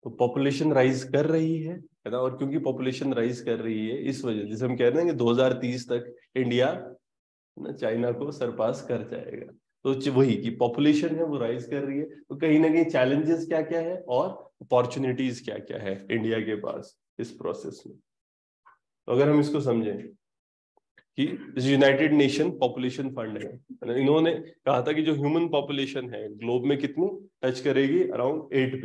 तो population rise कर रही है ना, और क्योंकि पॉपुलेशन राइज कर रही है इस वजह जैसे हम कह रहे हैं कि 2030 तक इंडिया ना चाइना को सरपास कर जाएगा। तो वही कि पॉपुलेशन है वो राइज कर रही है, तो कहीं ना कहीं चैलेंजेस क्या क्या है और अपॉर्चुनिटीज क्या क्या है इंडिया के पास इस प्रोसेस में। तो अगर हम इसको समझें कि यूनाइटेड नेशन पॉपुलेशन फंड है, इन्होंने कहा था कि जो ह्यूमन पॉपुलेशन है ग्लोब में कितनी टच करेगी, अराउंड 8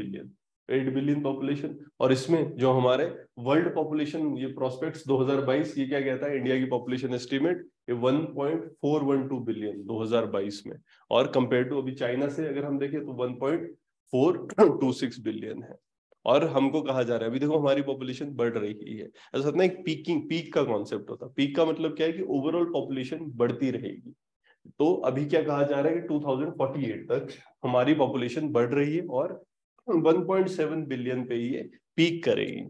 बिलियन पॉपुलेशन। और इसमें जो हमारे वर्ल्ड पॉपुलेशन ये प्रोस्पेक्ट्स 2022 ये क्या कहता है, इंडिया की पॉपुलेशन एस्टिमेट ये 1.412 बिलियन 2022 में, और कंपेयर टू अभी चाइना से अगर हम देखें तो 1.426 बिलियन है। और हमको कहा जा रहा है अभी देखो हमारी पॉपुलेशन बढ़ रही है, ऐसा होता है एक पीक का कॉन्सेप्ट होता है। पीक का मतलब क्या है कि ओवरऑल पॉपुलेशन बढ़ती रहेगी। तो अभी क्या कहा जा रहा है कि 2048 तक हमारी पॉपुलेशन बढ़ रही है और 1.7 बिलियन पे ये पीक करेगी।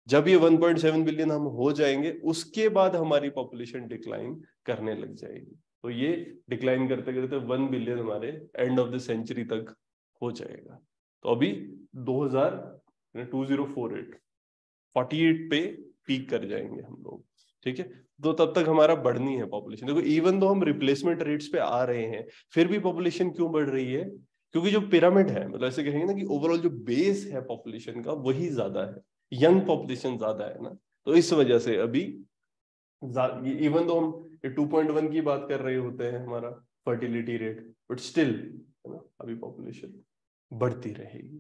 जब ये 1.7 बिलियन हम हो जाएंगे उसके बाद हमारी पॉपुलेशन डिक्लाइन करने लग जाएगी। तो ये डिक्लाइन करते करते 1 बिलियन हमारे एंड ऑफ द सेंचुरी तक हो जाएगा। तो अभी 2048 पे पीक कर जाएंगे हम लोग, ठीक है। तो तब तक हमारा बढ़नी है पॉपुलेशन। देखो इवन दो हम रिप्लेसमेंट रेट्स पे आ रहे हैं फिर भी पॉपुलेशन क्यों बढ़ रही है, क्योंकि जो पिरामिड है मतलब ऐसे कहेंगे ना कि ओवरऑल जो बेस है पॉपुलेशन का वही ज्यादा है, यंग पॉपुलेशन ज्यादा है ना। तो इस वजह से अभी इवन दो हम 2.1 की बात कर रहे होते हैं हमारा फर्टिलिटी रेट, बट स्टिल है ना अभी पॉपुलेशन बढ़ती रहेगी।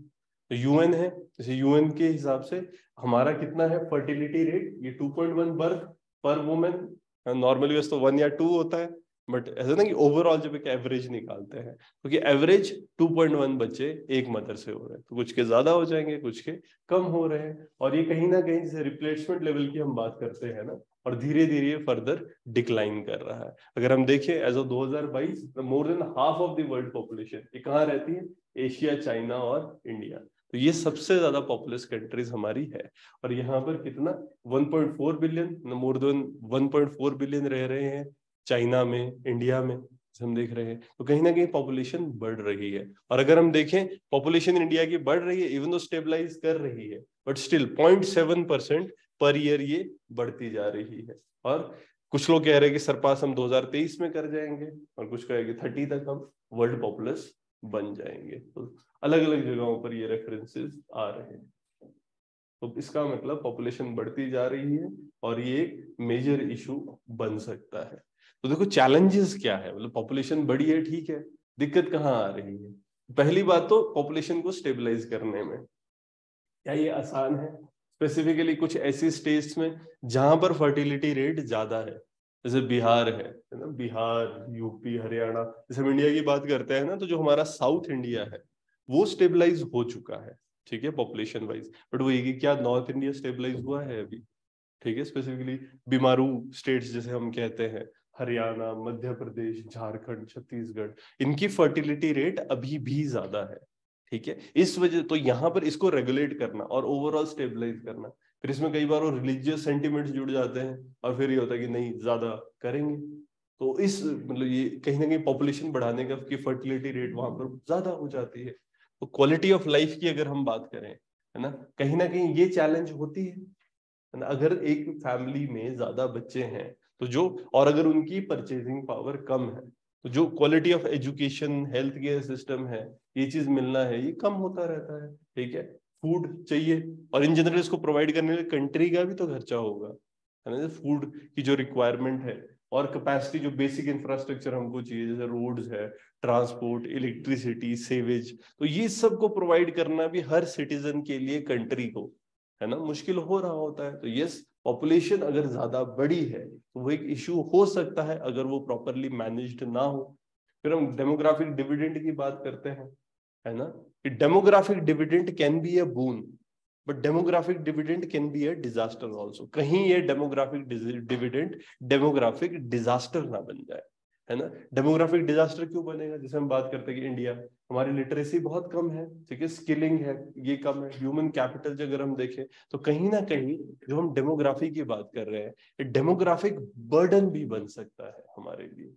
तो यूएन है, जैसे यूएन के हिसाब से हमारा कितना है फर्टिलिटी रेट, ये 2.1 बर्थ पर वुमेन। नॉर्मली वैसे तो 1 या 2 होता है, बट ऐसा ना कि ओवरऑल जब एक एवरेज निकालते हैं क्योंकि एवरेज 2.1 बच्चे एक मदर से हो रहे हैं, तो कुछ के ज्यादा हो जाएंगे कुछ के कम हो रहे हैं। और ये कहीं ना कहीं जैसे रिप्लेसमेंट लेवल की हम बात करते हैं ना, और धीरे धीरे फर्दर डिक्लाइन कर रहा है। अगर हम देखें as of 2022 more than half of the world population ये कहाँ रहती है, एशिया, चाइना और इंडिया। तो ये सबसे ज्यादा पॉपुलस कंट्रीज हमारी है। और यहाँ पर कितना 1.4 बिलियन, मोर देन 1.4 बिलियन रह रहे हैं चाइना में, इंडिया में हम देख रहे हैं। तो कहीं ना कहीं पॉपुलेशन बढ़ रही है। और अगर हम देखें पॉपुलेशन इंडिया की बढ़ रही है, इवन दो स्टेबलाइज कर रही है, बट स्टिल 0.7% पर ईयर ये बढ़ती जा रही है। और कुछ लोग कह रहे हैं कि सरपास हम 2023 में कर जाएंगे, और कुछ कहेंगे 30 तक हम वर्ल्ड पॉपुलस बन जाएंगे। तो अलग अलग जगहों पर ये रेफरेंसेस आ रहे हैं। तो इसका मतलब पॉपुलेशन बढ़ती जा रही है और ये एक मेजर इशू बन सकता है। तो देखो चैलेंजेस क्या है, मतलब पॉपुलेशन बढ़ी है ठीक है, दिक्कत कहाँ आ रही है। पहली बात तो पॉपुलेशन को स्टेबलाइज करने में क्या ये आसान है, स्पेसिफिकली कुछ ऐसी स्टेट्स में जहां पर फर्टिलिटी रेट ज्यादा है, जैसे बिहार है ना, बिहार, यूपी, हरियाणा। जैसे हम इंडिया की बात करते हैं ना, तो जो हमारा साउथ इंडिया है वो स्टेबलाइज हो चुका है, ठीक है, पॉपुलेशन वाइज। बट वो ये कि क्या नॉर्थ इंडिया स्टेबलाइज हुआ है अभी, ठीक है। स्पेसिफिकली बीमारू स्टेट्स जैसे हम कहते हैं, हरियाणा, मध्य प्रदेश, झारखंड, छत्तीसगढ़, इनकी फर्टिलिटी रेट अभी भी ज्यादा है, ठीक है। इस वजह तो यहाँ पर इसको रेगुलेट करना और ओवरऑल स्टेबलाइज करना, फिर इसमें कई बार वो रिलीजियस सेंटिमेंट्स जुड़ जाते हैं और फिर ये होता है कि नहीं ज्यादा करेंगे। तो इस मतलब ये कहीं ना कहीं पॉपुलेशन बढ़ाने का की फर्टिलिटी रेट वहां पर ज्यादा हो जाती है। तो क्वालिटी ऑफ लाइफ की अगर हम बात करें है ना कहीं ये चैलेंज होती है ना। अगर एक फैमिली में ज्यादा बच्चे हैं तो जो, और अगर उनकी परचेजिंग पावर कम है, तो जो quality of education, health care system है, ये चीज मिलना है ये कम होता रहता है, ठीक है। फूड चाहिए और इन जनरल इसको प्रोवाइड करने के लिए कंट्री का भी तो खर्चा होगा, है ना। फूड की जो रिक्वायरमेंट है और कैपेसिटी, जो बेसिक इंफ्रास्ट्रक्चर हमको चाहिए जैसे रोड्स है, ट्रांसपोर्ट, इलेक्ट्रिसिटी, सेवेज, तो ये सब को प्रोवाइड करना भी हर सिटीजन के लिए कंट्री को है ना मुश्किल हो रहा होता है। तो यस, पॉपुलेशन अगर ज्यादा बड़ी है तो वो एक इश्यू हो सकता है अगर वो प्रॉपरली मैनेज्ड ना हो। फिर हम डेमोग्राफिक डिविडेंड की बात करते हैं, है ना, कि demographic dividend can be a boon, but demographic dividend can be a disaster also. कहीं ये डेमोग्राफिक डिविडेंड डेमोग्राफिक डिजास्टर ना बन जाए, है ना। डेमोग्राफिक डिजास्टर क्यों बनेगा, जैसे हम बात करते हैं कि इंडिया, हमारी लिटरेसी बहुत कम है, ठीक है, स्किलिंग है ये कम है, ह्यूमन कैपिटल अगर हम देखें तो कहीं ना कहीं जो हम डेमोग्राफी की बात कर रहे हैं डेमोग्राफिक बर्डन भी बन सकता है हमारे लिए।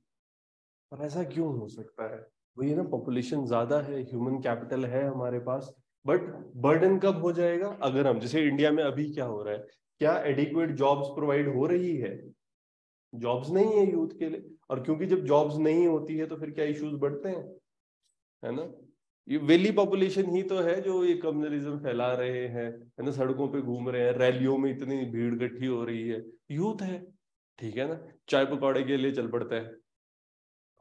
और ऐसा क्यों हो सकता है, वही है ना, पॉपुलेशन ज्यादा है, ह्यूमन कैपिटल है हमारे पास, बट बर्डन कब हो जाएगा? अगर हम, जैसे इंडिया में अभी क्या हो रहा है, क्या एडिक्वेट जॉब्स प्रोवाइड हो रही है? जॉब्स नहीं है यूथ के लिए, और क्योंकि जब जॉब्स नहीं होती है तो फिर क्या इश्यूज बढ़ते हैं, है ना? ये वेली पॉपुलेशन ही तो है जो ये कम्युनलिज्म फैला रहे हैं, है ना, सड़कों पे घूम रहे हैं, रैलियों में इतनी भीड़ इकट्ठी हो रही है, यूथ है, ठीक है ना? चाय पकौड़े के लिए चल पड़ता है,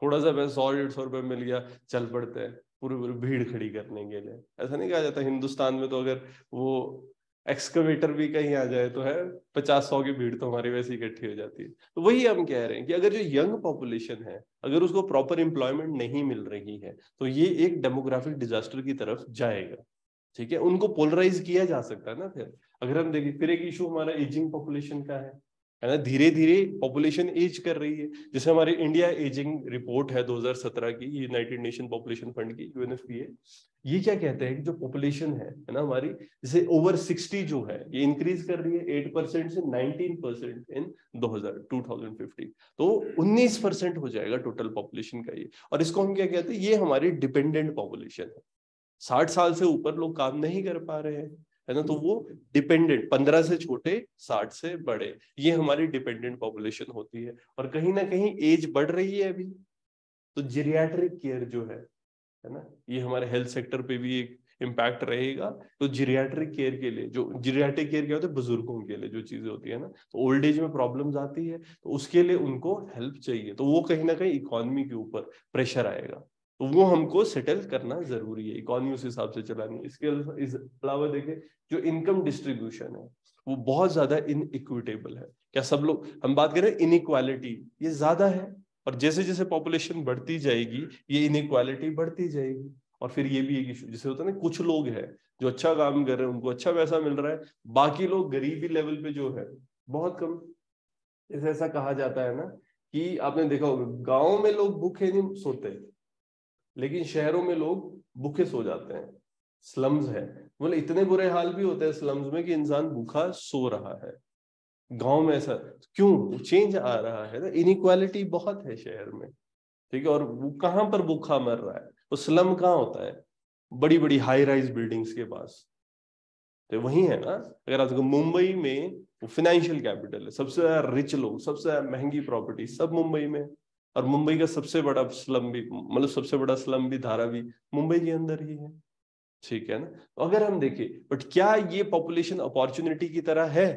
थोड़ा सा पैसा 100-150 रुपए मिल गया, चल पड़ते हैं पूरी पूरी भीड़ खड़ी करने के लिए। ऐसा नहीं कहा जाता हिंदुस्तान में तो अगर वो एक्सकवेटर भी कहीं आ जाए तो है 50-100 की भीड़ तो हमारी वैसे इकट्ठी हो जाती है। तो वही हम कह रहे हैं कि अगर जो यंग पॉपुलेशन है, अगर उसको प्रॉपर एम्प्लॉयमेंट नहीं मिल रही है तो ये एक डेमोग्राफिक डिजास्टर की तरफ जाएगा, ठीक है? उनको पोलराइज किया जा सकता है ना। फिर अगर हम देखें, फिर एक इशू हमारा एजिंग पॉपुलेशन का है ना, धीरे धीरे पॉपुलेशन एज कर रही है। जैसे हमारी इंडिया एजिंग रिपोर्ट है 2017 की, यूनाइटेड नेशन पॉपुलेशन फंड की, यूएनएफपीए, ये क्या कहते हैं कि जो पॉपुलेशन है ना हमारी, जैसे ओवर 60 जो है ये इंक्रीज कर रही है 8% से 19% इन 2050, तो 19% हो जाएगा टोटल पॉपुलेशन का ये। और इसको हम क्या कहते हैं, ये हमारी डिपेंडेंट पॉपुलेशन है। 60 साल से ऊपर लोग काम नहीं कर पा रहे हैं, है ना, तो वो डिपेंडेंट, 15 से छोटे 60 से बड़े, ये हमारी डिपेंडेंट पॉपुलेशन होती है। और कहीं ना कहीं एज बढ़ रही है अभी, तो जीरियाट्रिक केयर जो है ना, ये हमारे हेल्थ सेक्टर पे भी एक इम्पैक्ट रहेगा। तो जीरियाट्रिक केयर के लिए, जो जीरियाट्रिक केयर क्या होता है, बुजुर्गों के लिए जो चीजें होती है ना, तो ओल्ड एज में प्रॉब्लम्स आती है तो उसके लिए उनको हेल्प चाहिए, तो वो कहीं ना कहीं इकोनॉमी के ऊपर प्रेशर आएगा, तो वो हमको सेटल करना जरूरी है, इकोनॉमी उस हिसाब से चलानी है। इसके अलावा देखें, जो इनकम डिस्ट्रीब्यूशन है वो बहुत ज्यादा इनइक्विटेबल है। क्या सब लोग, हम बात करें इनइक्वालिटी, ये ज्यादा है, और जैसे जैसे पॉपुलेशन बढ़ती जाएगी ये इनइक्वालिटी बढ़ती जाएगी। और फिर ये भी एक इशू, जैसे होता है ना, कुछ लोग हैं जो अच्छा काम कर रहे हैं, उनको अच्छा पैसा मिल रहा है, बाकी लोग गरीबी लेवल पे जो है बहुत कम। जैसे ऐसा कहा जाता है ना कि आपने देखा होगा, गांव में लोग भूखे नहीं सोते, लेकिन शहरों में लोग भूखे सो जाते हैं। स्लम्स है, मतलब इतने बुरे हाल भी होते हैं स्लम्स में कि इंसान भूखा सो रहा है। गांव में ऐसा क्यों चेंज आ रहा है ना, इनइक्वालिटी बहुत है शहर में, ठीक है? और वो कहाँ पर भूखा मर रहा है, तो स्लम कहाँ होता है, बड़ी बड़ी हाई राइज बिल्डिंग्स के पास, तो वही है ना। अगर आप देखो मुंबई में, वो फाइनेंशियल कैपिटल है, सबसे ज्यादा रिच लोग, सबसे ज्यादा महंगी प्रॉपर्टी सब मुंबई में, और मुंबई का सबसे बड़ा स्लम भी, मतलब सबसे बड़ा स्लम भी, धारावी, मुंबई के अंदर ही है, ठीक है ना? तो अगर हम देखें, बट क्या ये पॉपुलेशन अपॉर्चुनिटी की तरह है?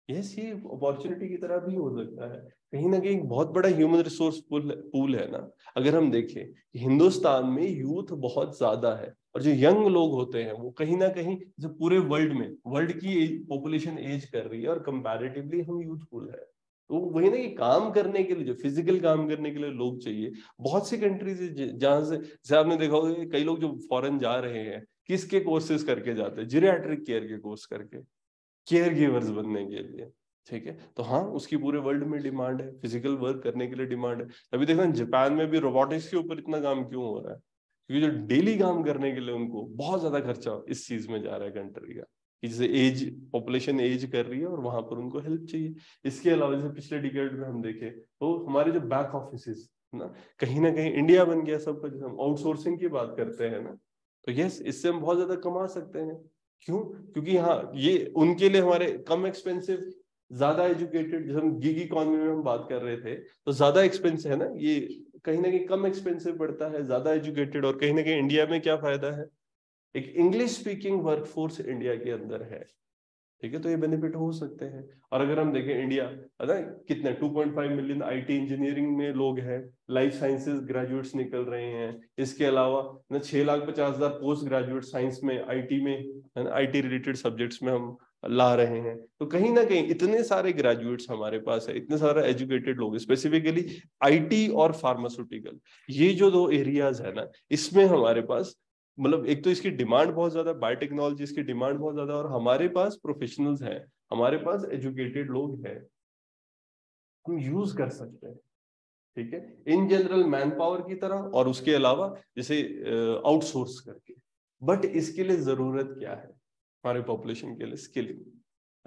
यस, ये अपॉर्चुनिटी की तरह भी हो सकता है। कहीं ना कहीं बहुत बड़ा ह्यूमन रिसोर्स पूल है ना। अगर हम देखें कि हिंदुस्तान में यूथ बहुत ज्यादा है, और जो यंग लोग होते हैं वो कहीं ना कहीं, जो पूरे वर्ल्ड में, वर्ल्ड की पॉपुलेशन एज कर रही है और कंपैरेटिवली हम यूथफुल है, तो वही ना कि काम करने के लिए, जो फिजिकल काम करने के लिए लोग चाहिए। बहुत सी कंट्रीज जहां से, जैसे आपने देखा होगा कई लोग जो फॉरेन जा रहे हैं, किसके कोर्सेज करके जाते हैं, जीरियाट्रिक केयर के कोर्स करके, केयर गिवर्स बनने के लिए, ठीक है? तो हाँ, उसकी पूरे वर्ल्ड में डिमांड है, फिजिकल वर्क करने के लिए डिमांड है। अभी देखना जापान में भी रोबोटिक्स के ऊपर इतना काम क्यों हो रहा है, क्योंकि जो डेली काम करने के लिए उनको बहुत ज्यादा खर्चा इस चीज में जा रहा है कंट्री का, कि जैसे एज, पॉपुलेशन एज कर रही है और वहां पर उनको हेल्प चाहिए। इसके अलावा जैसे पिछले डिकेड में हम देखें तो हमारे जो बैक ऑफिस ना कहीं इंडिया बन गया सबका, जैसे हम आउटसोर्सिंग की बात करते हैं ना, तो यस, इससे हम बहुत ज्यादा कमा सकते हैं। क्यों? क्योंकि हाँ, ये उनके लिए हमारे कम एक्सपेंसिव, ज्यादा एजुकेटेड, जैसे हम गिग इकोनॉमी में हम बात कर रहे थे, तो ज्यादा एक्सपेंसिव है ना ये, कहीं ना कहीं कम एक्सपेंसिव पड़ता है, ज्यादा एजुकेटेड, और कहीं ना कहीं इंडिया में क्या फायदा है, एक इंग्लिश स्पीकिंग वर्कफोर्स इंडिया के अंदर है, ठीक है? तो ये बेनिफिट हो सकते हैं। और अगर हम देखें इंडिया, है ना, कितने 2.5 मिलियन आईटी इंजीनियरिंग में लोग हैं, लाइफ साइंसेज ग्रेजुएट्स निकल रहे हैं, इसके अलावा ना 6,50,000 पोस्ट ग्रेजुएट साइंस में, आईटी में, है ना, आईटी रिलेटेड सब्जेक्ट्स में हम ला रहे हैं। तो कहीं ना कहीं इतने सारे ग्रेजुएट्स हमारे पास है, इतने सारे एजुकेटेड लोग, स्पेसिफिकली आईटी और फार्मास्यूटिकल, ये जो दो एरियाज है ना, इसमें हमारे पास, मतलब एक तो इसकी डिमांड बहुत ज्यादा, बायोटेक्नोलॉजी की डिमांड बहुत ज्यादा, और हमारे पास प्रोफेशनल्स हैं, हमारे पास एजुकेटेड लोग हैं, हम यूज कर सकते हैं, ठीक है, इन जनरल मैन पावर की तरह, और उसके अलावा जैसे आउटसोर्स करके। बट इसके लिए जरूरत क्या है हमारे पॉपुलेशन के लिए? स्किलिंग।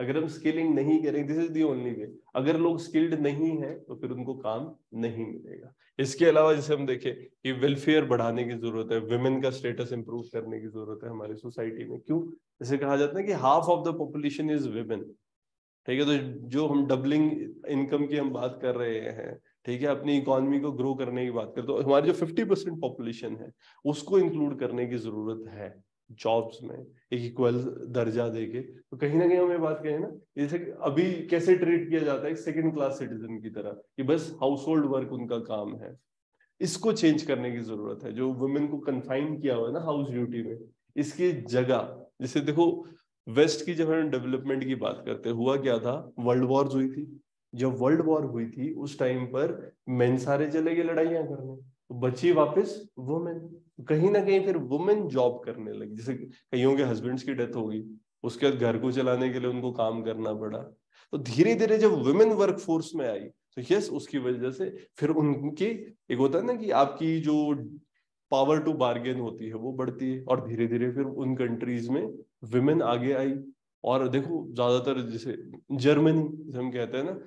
अगर हम स्किलिंग नहीं करें, this is the only way. अगर लोग स्किल्ड नहीं है तो फिर उनको काम नहीं मिलेगा। इसके अलावा जैसे हम देखें कि वेलफेयर बढ़ाने की जरूरत है, वुमेन का स्टेटस इंप्रूव करने की जरूरत है हमारी सोसाइटी में। क्यों? जैसे कहा जाता है कि half of the population is women, ठीक है। तो जो हम डबलिंग इनकम की हम बात कर रहे हैं, ठीक है, अपनी इकोनॉमी को ग्रो करने की बात करें, तो हमारी जो 50% पॉपुलेशन है उसको इंक्लूड करने की जरूरत है जॉब्स में, एक इक्वल दर्जा देके। तो कहीं ना कहीं हम ये बात कहें ना, जैसे अभी कैसे ट्रीट किया जाता है सेकंड क्लास सिटीजन की तरह, कि बस हाउस होल्ड वर्क उनका काम है। इसको चेंज करने की जरूरत है। जो वुमेन को कन्फाइन किया हुआ है ना हाउस ड्यूटी में, इसकी जगह, जैसे देखो वेस्ट की जब हम डेवलपमेंट की बात करते हैं, हुआ क्या था, वर्ल्ड वॉर हुई थी। जब वर्ल्ड वॉर हुई थी उस टाइम पर मेन सारे चले गए लड़ाइयां करने, तो बची वापस वुमेन। कहीं ना कहीं फिर वुमेन जॉब करने लगी। जैसे कईयों के हस्बैंड्स की डेथ होगी, उसके बाद घर को चलाने के लिए उनको काम करना पड़ा। तो धीरे धीरे जब वुमेन वर्क फोर्स में आई, तो यस उसकी वजह से फिर उनकी, एक होता है ना कि आपकी जो पावर टू बार्गेन होती है वो बढ़ती है, और धीरे धीरे फिर उन कंट्रीज में विमेन आगे आई। और देखो ज्यादातर जैसे जर्मनी, जैसे हम कहते हैं ना,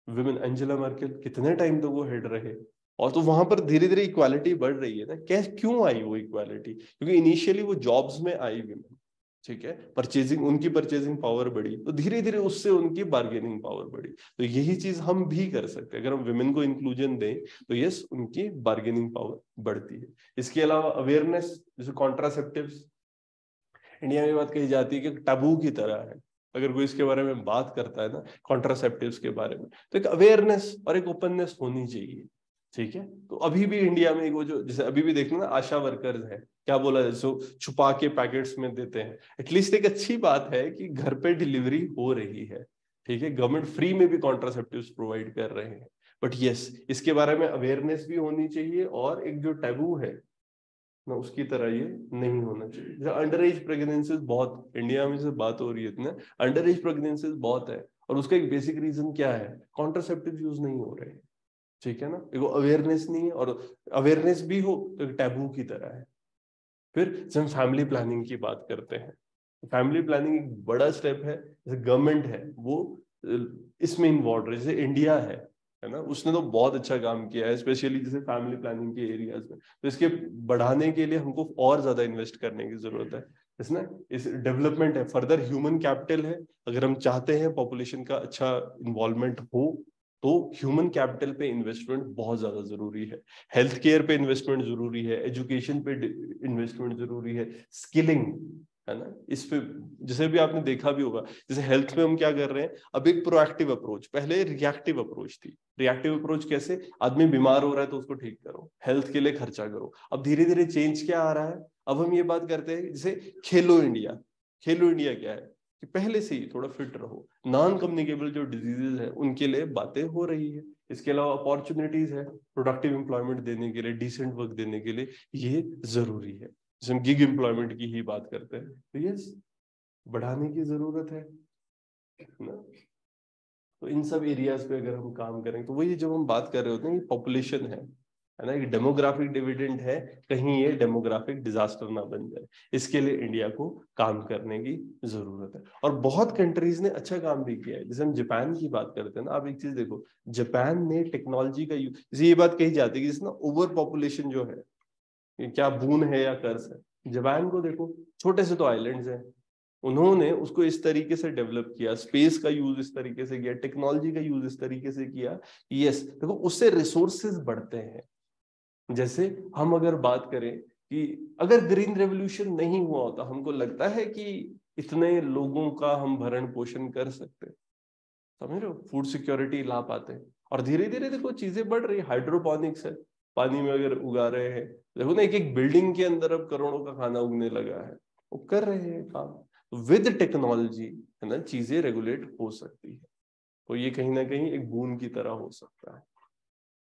विमेन एंजेला मर्केल कितने टाइम तक वो हेड रहे, और तो वहां पर धीरे धीरे इक्वालिटी बढ़ रही है ना। कैसे, क्यों आई वो इक्वालिटी? क्योंकि इनिशियली वो जॉब्स में आई विमेन, ठीक है, परचेजिंग, उनकी परचेजिंग पावर बढ़ी, तो धीरे धीरे उससे उनकी बार्गेनिंग पावर बढ़ी। तो यही चीज हम भी कर सकते हैं, अगर हम विमेन को इंक्लूजन दें तो यस उनकी बार्गेनिंग पावर बढ़ती है। इसके अलावा अवेयरनेस, जैसे कॉन्ट्रासेप्टिव्स, इंडिया में बात कही जाती है कि टैबू की तरह है। अगर कोई इसके बारे में बात करता है ना, कॉन्ट्रासेप्टिव्स के बारे में, तो एक अवेयरनेस और एक ओपननेस होनी चाहिए, ठीक है। तो अभी भी इंडिया में वो जो, जैसे अभी भी देखना ना, आशा वर्कर्स हैं, क्या बोला जाए, जो छुपा के पैकेट्स में देते हैं। एटलीस्ट एक अच्छी बात है कि घर पे डिलीवरी हो रही है, ठीक है, गवर्नमेंट फ्री में भी कॉन्ट्रासेप्टिव्स प्रोवाइड कर रहे हैं। बट यस इसके बारे में अवेयरनेस भी होनी चाहिए, और एक जो टैबू है ना उसकी तरह ये नहीं होना चाहिए। जैसे अंडर एज प्रेगनेंसीज बहुत इंडिया में से बात हो रही है इतना, अंडर एज प्रेगनेंसीज बहुत है, और उसका एक बेसिक रीजन क्या है, कॉन्ट्रासेप्टिव यूज नहीं हो रहे हैं, ठीक है ना। देखो अवेयरनेस नहीं है, और अवेयरनेस भी हो तो एक टैबू की तरह है। फिर जब हम फैमिली प्लानिंग की बात करते हैं, फैमिली प्लानिंग एक बड़ा स्टेप है। जैसे गवर्नमेंट है वो इसमें इन्वॉल्व है, जैसे इंडिया है ना, उसने तो बहुत अच्छा काम किया है, स्पेशली जैसे फैमिली प्लानिंग के एरियाज में। तो इसके बढ़ाने के लिए हमको और ज्यादा इन्वेस्ट करने की जरूरत है। इसमें इस डेवलपमेंट है, फर्दर ह्यूमन कैपिटल है। अगर हम चाहते हैं पॉपुलेशन का अच्छा इन्वॉल्वमेंट हो, तो ह्यूमन कैपिटल पे इन्वेस्टमेंट बहुत ज्यादा जरूरी है। हेल्थ केयर पे इन्वेस्टमेंट जरूरी है, एजुकेशन पे इन्वेस्टमेंट जरूरी है, स्किलिंग, है ना, इस पे। जैसे भी आपने देखा भी होगा, जैसे हेल्थ में हम क्या कर रहे हैं, अब एक प्रोएक्टिव अप्रोच, पहले रिएक्टिव अप्रोच थी। रिएक्टिव अप्रोच कैसे, आदमी बीमार हो रहा है तो उसको ठीक करो, हेल्थ के लिए खर्चा करो। अब धीरे धीरे चेंज क्या आ रहा है, अब हम ये बात करते हैं जैसे खेलो इंडिया। खेलो इंडिया क्या है कि पहले से ही थोड़ा फिट रहो, नॉन कम्युनिकेबल जो डिजीजेज है उनके लिए बातें हो रही है। इसके अलावा अपॉर्चुनिटीज है प्रोडक्टिव एम्प्लॉयमेंट देने के लिए, डिसेंट वर्क देने के लिए, ये जरूरी है। जैसे हम गिग एम्प्लॉयमेंट की ही बात करते हैं, तो ये बढ़ाने की जरूरत है ना। तो इन सब एरियाज पे अगर हम काम करें, तो वही जब हम बात कर रहे होते हैं कि पॉपुलेशन है ना, एक डेमोग्राफिक डिविडेंड है, कहीं ये डेमोग्राफिक डिजास्टर ना बन जाए, इसके लिए इंडिया को काम करने की जरूरत है। और बहुत कंट्रीज ने अच्छा काम भी किया है। जैसे हम जापान की बात करते हैं ना, आप एक चीज देखो, जापान ने टेक्नोलॉजी का यूज, जैसे ये बात कही जाती है कि जिसना ओवर पॉपुलेशन जो है, ये क्या बून है या कर्स है। जापान को देखो, छोटे से तो आइलैंड्स हैं, उन्होंने उसको इस तरीके से डेवलप किया, स्पेस का यूज इस तरीके से किया, टेक्नोलॉजी का यूज इस तरीके से किया। यस देखो उससे रिसोर्सेज बढ़ते हैं। जैसे हम अगर बात करें कि अगर ग्रीन रेवोल्यूशन नहीं हुआ होता, हमको लगता है कि इतने लोगों का हम भरण पोषण कर सकते, समझ रहे हो, फूड सिक्योरिटी ला पाते। और धीरे धीरे देखो चीजें बढ़ रही, हाइड्रोपोनिक्स है, पानी में अगर उगा रहे हैं, देखो ना एक एक बिल्डिंग के अंदर अब करोड़ों का खाना उगने लगा है, वो कर रहे हैं काम विद टेक्नोलॉजी, है ना, चीजें रेगुलेट हो सकती है। तो ये कहीं ना कहीं एक बून की तरह हो सकता है।